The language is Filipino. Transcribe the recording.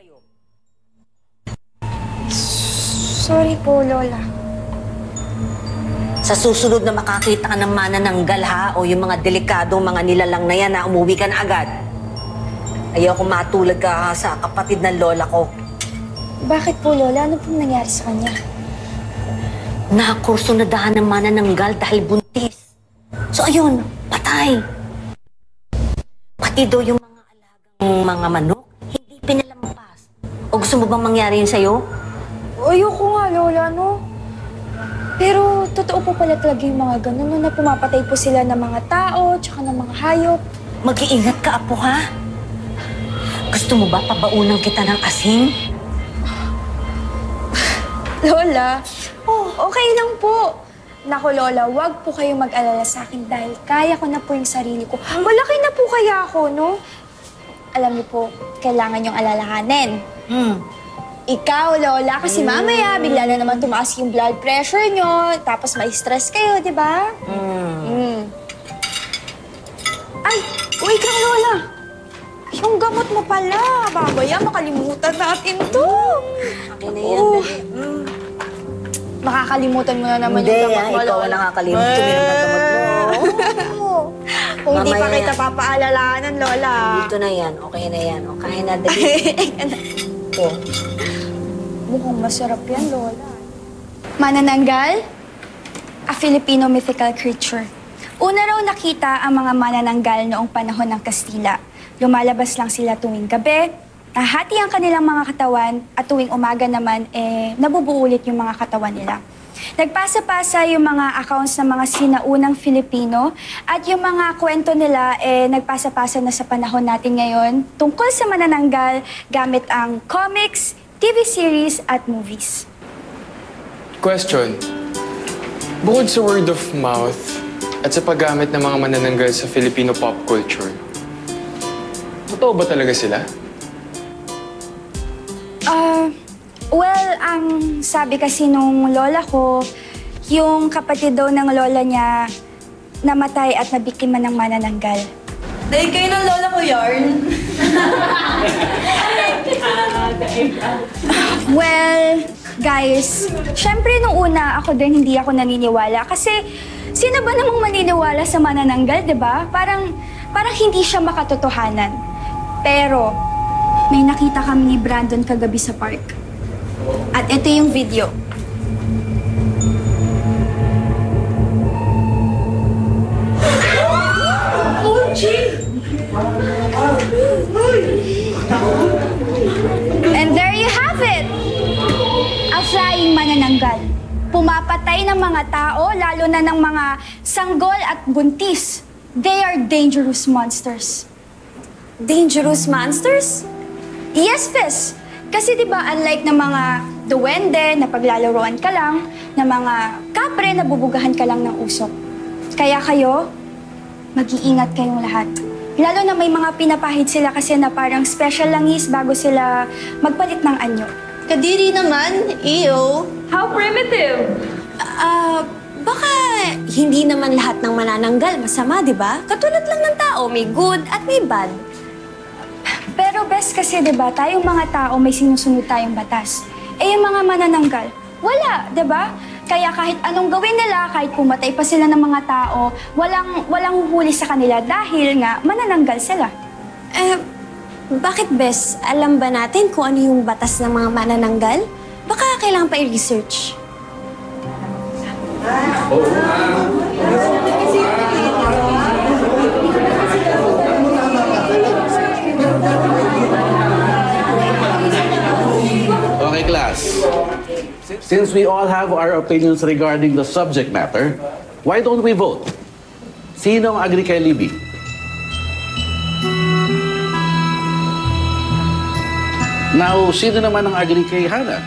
kayo. Sorry po, Lola. Sa susunod na makakita ka ng manananggal, ha? O yung mga delikadong mga nilalang na yan, na umuwi ka na agad. Ayaw ko matulad ka sa kapatid ng lola ko. Bakit po, Lola? Ano pong nangyari sa kanya? Nakakurso na dahan ng manananggal dahil buntis. So ayun, patay. Pati daw yung mga alagang mga manok, hindi pinalampas. O gusto mo bang mangyari yun sa'yo? Ayoko nga, Lola, no? Pero totoo po pala talaga yung mga ganun, no? Na pumapatay po sila ng mga tao, tsaka ng mga hayop. Mag-iingat ka, apo, ha? Gusto mo ba pabaunan kita ng asin? Lola, okay lang po. Naku, Lola, wag po kayong mag-alala sa akin dahil kaya ko na po yung sarili ko. Malaki na po kaya ako, no? Alam niyo po, kailangan yung alalahanin. Ikaw, Lola, kasi mamaya bigla na naman tumaas yung blood pressure nyo, tapos may stress kayo, di ba? Ay, wait lang, Lola. Yung gamot mo pala. Babaya, makalimutan natin to. Okay na yan, dali. Makakalimutan mo na naman Hindi, yung gamot mo, ikaw Lola. ang nakakalimutan. Tuminom ng gamot mo. Kung hindi pa Mamaya kita yan. papaalalahanan, Lola. Dito na yan. Okay na yan. Okay na, dali. Oh. Mukhang masarap yan, Lola. Manananggal? A Filipino mythical creature. Una raw nakita ang mga manananggal noong panahon ng Kastila. Lumalabas lang sila tuwing gabi, nahati ang kanilang mga katawan, at tuwing umaga naman, nabubuo ulit yung mga katawan nila. Nagpasa-pasa yung mga accounts ng mga sinaunang Filipino at yung mga kwento nila nagpasa-pasa na sa panahon natin ngayon tungkol sa manananggal gamit ang comics, TV series at movies. Question. Bukod sa word of mouth at sa paggamit ng mga manananggal sa Filipino pop culture, totoo ba talaga sila? Well, ang sabi kasi nung lola ko, yung kapatid daw ng lola niya namatay at nabiktima ng manananggal. Dahil kayo ng lola ko, Yarn. Well, guys, syempre nung una ako din hindi ako naniniwala kasi sino ba namang maniniwala sa manananggal, 'di ba? Parang hindi siya makatotohanan. Pero may nakita kami ni Brandon kagabi sa park. At ito yung video. And there you have it! A flying manananggal. Pumapatay ng mga tao, lalo na ng mga sanggol at buntis. They are dangerous monsters. Dangerous monsters? Yes, Fes. Kasi di ba unlike ng mga duwende na paglalaroan ka lang, na mga kapre na bubugahan ka lang ng usok. Kaya kayo, mag-iingat kayong lahat. Lalo na may mga pinapahid sila kasi na parang special langis bago sila magpalit ng anyo. Kadiri naman, iyo. How primitive! Baka hindi naman lahat ng manananggal masama, di ba? Katulad lang ng tao, may good at may bad. Pero best kasi, di ba, tayong mga tao may sinusunod tayong batas. Eh, yung mga manananggal, wala, di ba? Kaya kahit anong gawin nila, kahit pumatay pa sila ng mga tao, walang huhuli sa kanila dahil nga manananggal sila. Bakit, Bes? Alam ba natin kung ano yung batas ng mga manananggal? Baka kailangan pa i-research. Okay, class. Since we all have our opinions regarding the subject matter, why don't we vote? Sino ang agree kay Libby? Now, sino naman ang agree kay Hannah?